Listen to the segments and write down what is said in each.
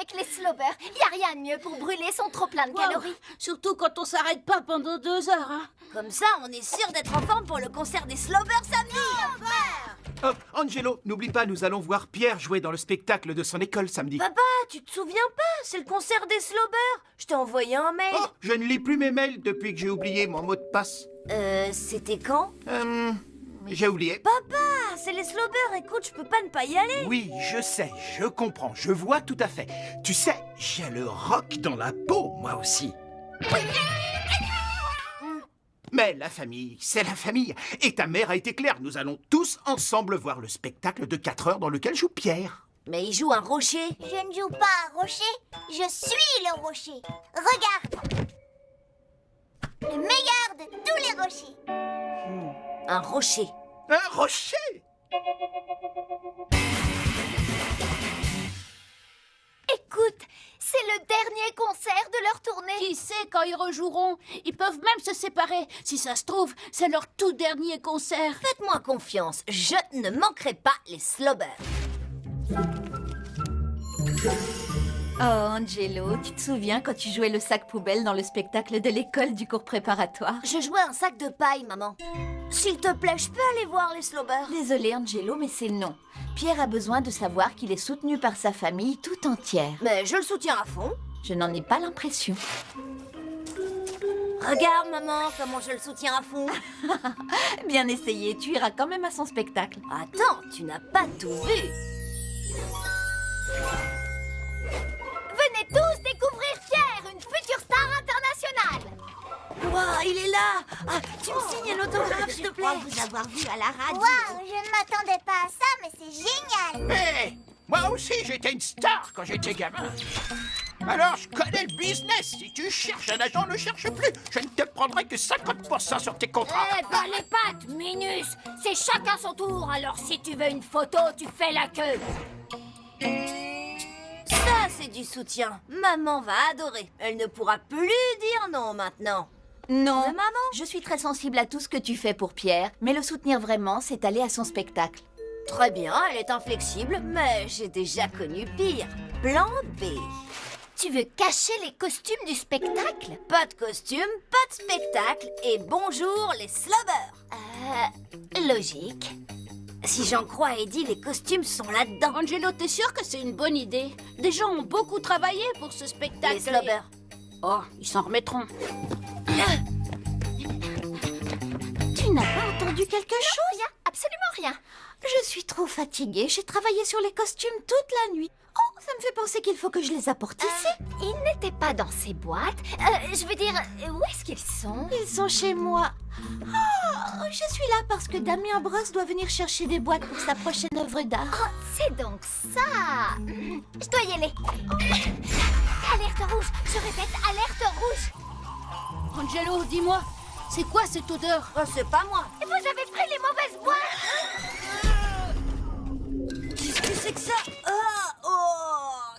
avec les slobers. Y a rien de mieux pour brûler son trop-plein de calories. Surtout quand on s'arrête pas pendant 2 heures, hein. Comme ça, on est sûr d'être en forme pour le concert des slobers samedi. Oh, Angelo, n'oublie pas, nous allons voir Pierre jouer dans le spectacle de son école samedi. Papa, tu te souviens pas? C'est le concert des slobers. Je t'ai envoyé un mail. Oh, je ne lis plus mes mails depuis que j'ai oublié mon mot de passe. C'était quand? J'ai oublié. Papa, c'est les slobers. Écoute, je peux pas ne pas y aller. Oui, je sais, je comprends, je vois tout à fait. Tu sais, j'ai le rock dans la peau, moi aussi. Mais la famille, c'est la famille. Et ta mère a été claire, nous allons tous ensemble voir le spectacle de 4 heures dans lequel joue Pierre. Mais il joue un rocher. Je ne joue pas un rocher, je suis le rocher. Regarde. Le meilleur de tous les rochers. Un rocher. Un rocher! Écoute, c'est le dernier concert de leur tournée. Qui sait quand ils rejoueront? Ils peuvent même se séparer. Si ça se trouve, c'est leur tout dernier concert. Faites-moi confiance, je ne manquerai pas les slobers. Oh, Angelo, tu te souviens quand tu jouais le sac poubelle dans le spectacle de l'école du cours préparatoire? Je jouais un sac de paille, maman. S'il te plaît, je peux aller voir les slobers? Désolée, Angelo, mais c'est non. Pierre a besoin de savoir qu'il est soutenu par sa famille tout entière. Mais je le soutiens à fond. Je n'en ai pas l'impression. Regarde, maman, comment je le soutiens à fond. Bien essayé, tu iras quand même à son spectacle. Attends, tu n'as pas tout vu. Venez tous découvrir Pierre, une future star internationale. Waouh, il est là. Ah, tu me signes un autographe, s'il te plaît. Vous avoir vu à la radio. Waouh, je ne m'attendais pas à ça, mais c'est génial. Hé! Moi aussi, j'étais une star quand j'étais gamin. Alors, je connais le business. Si tu cherches un agent, ne cherche plus. Je ne te prendrai que 50% sur tes contrats. Eh ben les pattes, Minus. C'est chacun son tour. Alors si tu veux une photo, tu fais la queue. Ça, c'est du soutien. Maman va adorer. Elle ne pourra plus dire non maintenant. Non, Mais maman, je suis très sensible à tout ce que tu fais pour Pierre, mais le soutenir vraiment, c'est aller à son spectacle. très bien, elle est inflexible, mais j'ai déjà connu pire. Plan B. Tu veux cacher les costumes du spectacle? Pas de costume, pas de spectacle et bonjour les slobers. Logique. Si j'en crois Eddie, les costumes sont là-dedans. Angelo, t'es sûr que c'est une bonne idée? Des gens ont beaucoup travaillé pour ce spectacle. Les slobers. Oh, ils s'en remettront. Tu n'as pas entendu quelque chose? Rien, absolument rien. Je suis trop fatiguée, j'ai travaillé sur les costumes toute la nuit. Oh, ça me fait penser qu'il faut que je les apporte ici. Ils n'étaient pas dans ces boîtes. Je veux dire, où est-ce qu'ils sont? Ils sont chez moi. Oh, je suis là parce que Damien Brosse doit venir chercher des boîtes pour sa prochaine œuvre d'art. Oh, c'est donc ça. Je dois y aller. Alerte rouge, je répète, alerte rouge. Angelo, dis-moi, c'est quoi cette odeur? Oh, c'est pas moi. Vous avez pris les mauvaises boîtes. Qu'est-ce que c'est que ça?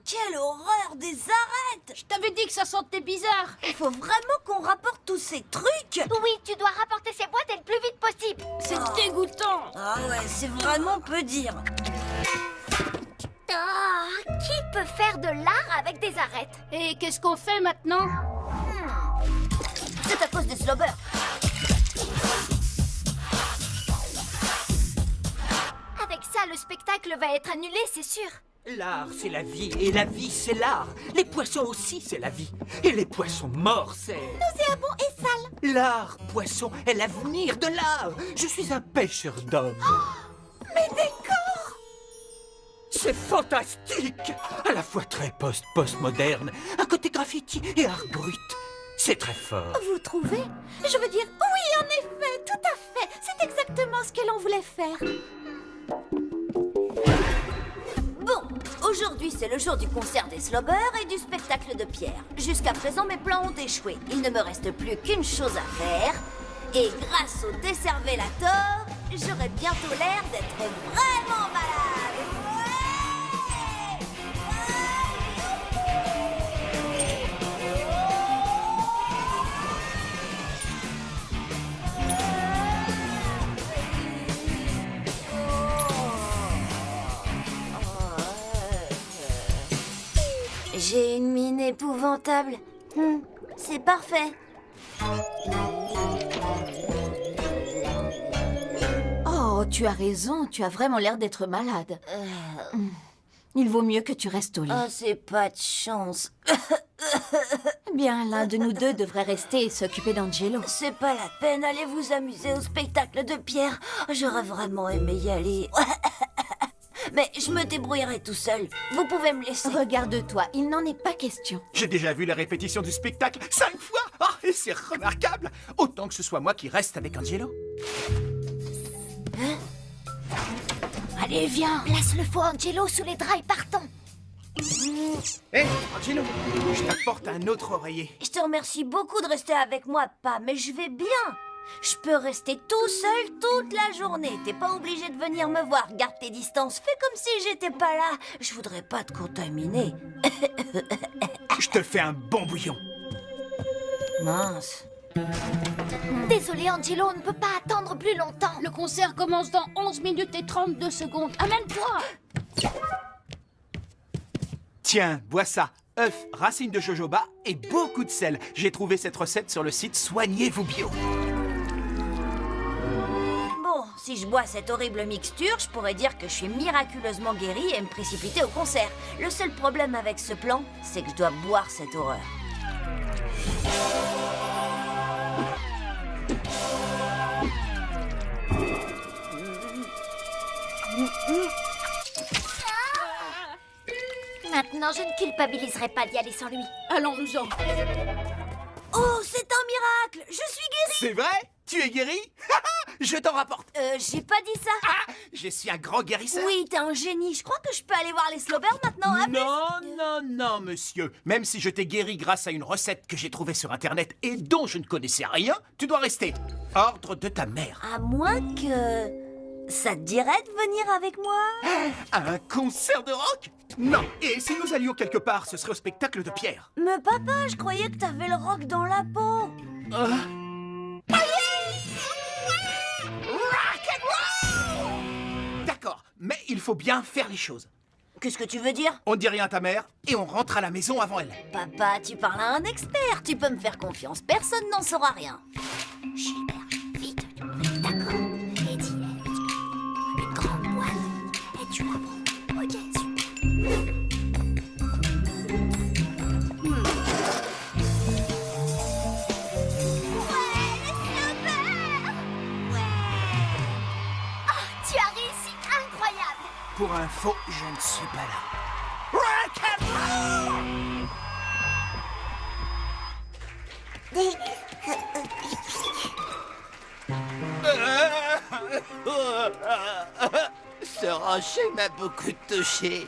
Quelle horreur des arêtes! Je t'avais dit que ça sentait bizarre. Il faut vraiment qu'on rapporte tous ces trucs. Oui, tu dois rapporter ces boîtes et le plus vite possible. C'est dégoûtant. Ah ouais, c'est vraiment peu dire. Oh, qui peut faire de l'art avec des arêtes? Et qu'est-ce qu'on fait maintenant? C'est à cause des slobers. Avec ça, le spectacle va être annulé, c'est sûr. L'art, c'est la vie, et la vie, c'est l'art. Les poissons aussi, c'est la vie. Et les poissons morts, c'est... Nauséabond et sale. L'art, poisson, est l'avenir de l'art. Je suis un pêcheur d'hommes. Mes décors. C'est fantastique. À la fois très postmoderne, un côté graffiti et art brut. C'est très fort. Vous trouvez? Je veux dire, oui, en effet, tout à fait. C'est exactement ce qu'elle en voulait faire. Bon, aujourd'hui c'est le jour du concert des slobers et du spectacle de Pierre. Jusqu'à présent, mes plans ont échoué. Il ne me reste plus qu'une chose à faire. Et grâce au Desservélator, j'aurai bientôt l'air d'être vraiment malade. J'ai une mine épouvantable. C'est parfait. Oh, tu as raison, tu as vraiment l'air d'être malade. Il vaut mieux que tu restes au lit. Oh, c'est pas de chance. Bien, l'un de nous deux devrait rester et s'occuper d'Angelo. C'est pas la peine, allez vous amuser au spectacle de Pierre. J'aurais vraiment aimé y aller. Mais je me débrouillerai tout seul. Vous pouvez me laisser. Regarde-toi, il n'en est pas question. J'ai déjà vu la répétition du spectacle 5 fois. Ah, et c'est remarquable. Autant que ce soit moi qui reste avec Angelo. Allez, viens. Place le faux Angelo sous les draps et partons. Hé, Angelo, je t'apporte un autre oreiller. Je te remercie beaucoup de rester avec moi, pas, mais je vais bien. Je peux rester tout seul toute la journée. T'es pas obligé de venir me voir. Garde tes distances. Fais comme si j'étais pas là. Je voudrais pas te contaminer. Je te fais un bon bouillon. Mince. Désolé Angelo, on ne peut pas attendre plus longtemps. Le concert commence dans 11 minutes et 32 secondes. Amène-toi. Tiens, bois ça. œufs, racines de jojoba et beaucoup de sel. J'ai trouvé cette recette sur le site Soignez-vous bio. Bon, si je bois cette horrible mixture, je pourrais dire que je suis miraculeusement guérie et me précipiter au concert. Le seul problème avec ce plan, c'est que je dois boire cette horreur. Maintenant, je ne culpabiliserai pas d'y aller sans lui. Allons-nous-en. Oh, c'est un miracle! Je suis guérie! C'est vrai? Tu es guéri? Je t'en rapporte. J'ai pas dit ça. Ah, je suis un grand guérisseur. Oui, t'es un génie. Je crois que je peux aller voir les Slobers maintenant. À plus. Non, monsieur. Même si je t'ai guéri grâce à une recette que j'ai trouvée sur Internet et dont je ne connaissais rien, tu dois rester. Ordre de ta mère. À moins que... Ça te dirait de venir avec moi? À un concert de rock? Non. Et si nous allions quelque part, ce serait au spectacle de Pierre. Mais papa, je croyais que t'avais le rock dans la peau. D'accord, mais il faut bien faire les choses. Qu'est-ce que tu veux dire? On dit rien à ta mère et on rentre à la maison avant elle. Papa, tu parles à un expert. Tu peux me faire confiance. Personne n'en saura rien. Gilbert, vite. D'accord. Et dis, une grande boîte. Et tu comprends. Ok, super. Tu as réussi, incroyable! Pour info, je ne suis pas là. Rock and roll! Ce rocher m'a beaucoup touché.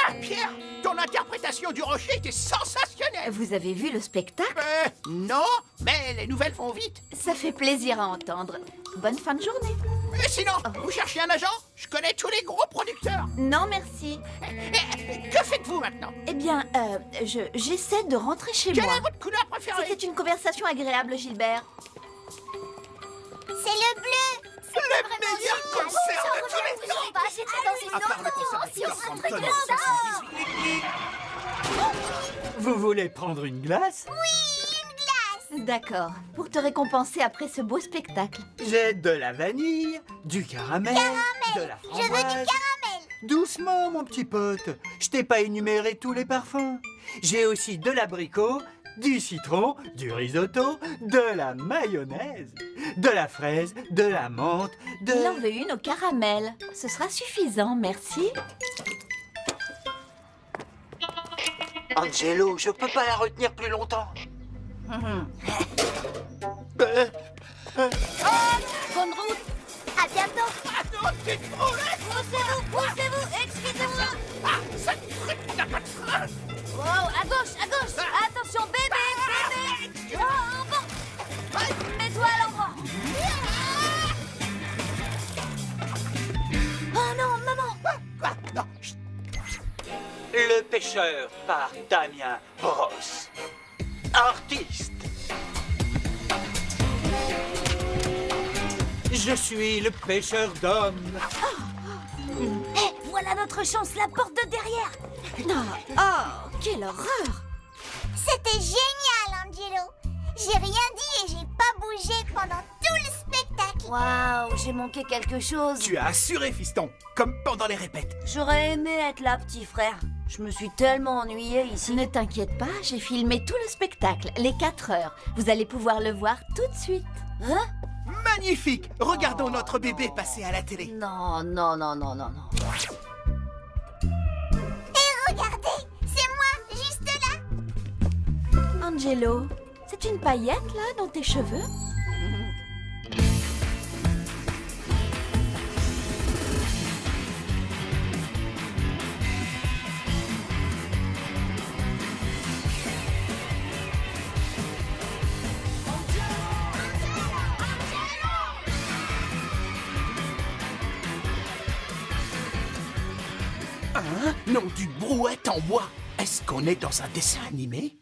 Ah, Pierre, ton interprétation du rocher était sensationnelle. Vous avez vu le spectacle? Non, mais les nouvelles vont vite. Ça fait plaisir à entendre. Bonne fin de journée. Et sinon, vous cherchez un agent? Je connais tous les gros producteurs. Non, merci. Que faites-vous maintenant? Eh bien, j'essaie de rentrer chez Quelle moi. est votre couleur préférée? C'était une conversation agréable, Gilbert. C'est le bleu. Le meilleur concert de tous les temps. J'étais dans une À part le concert de Peter Frampton en 1978. Vous voulez prendre une glace? D'accord. Pour te récompenser après ce beau spectacle. J'ai de la vanille, du caramel, de la Je veux du framboise. caramel. Doucement, mon petit pote. Je t'ai pas énuméré tous les parfums. J'ai aussi de l'abricot, du citron, du risotto, de la mayonnaise, de la fraise, de la menthe, de... Il en veut une au caramel. Ce sera suffisant, merci. Angelo, je peux pas la retenir plus longtemps. Bonne route. À bientôt. Ah non, t'es trop laid. Poussez-vous, excusez-moi. Ah, cette truc n'a pas de frein. Wow, à gauche. Attention, bébé. Oh, bon. Mets-toi à l'endroit. Oh non, maman. Quoi? Non, chut. Le pêcheur par Damien Brosse. Artiste. Je suis le pêcheur d'hommes. Hé, voilà notre chance, la porte de derrière. Oh, quelle horreur! C'était génial, Angelo. J'ai rien dit et j'ai pas bougé pendant tout le spectacle. Waouh, j'ai manqué quelque chose. Tu as assuré, fiston, comme pendant les répètes. J'aurais aimé être là, petit frère. Je me suis tellement ennuyée ici. Ne t'inquiète pas, j'ai filmé tout le spectacle, les 4 heures. Vous allez pouvoir le voir tout de suite. Hein? Magnifique! Regardons notre bébé passer à la télé. Non, non, non, non, non, non. Et regardez, c'est moi, juste là. Angelo, c'est une paillette là dans tes cheveux? Hein? Non, d'une brouette en bois. Est-ce qu'on est dans un dessin animé?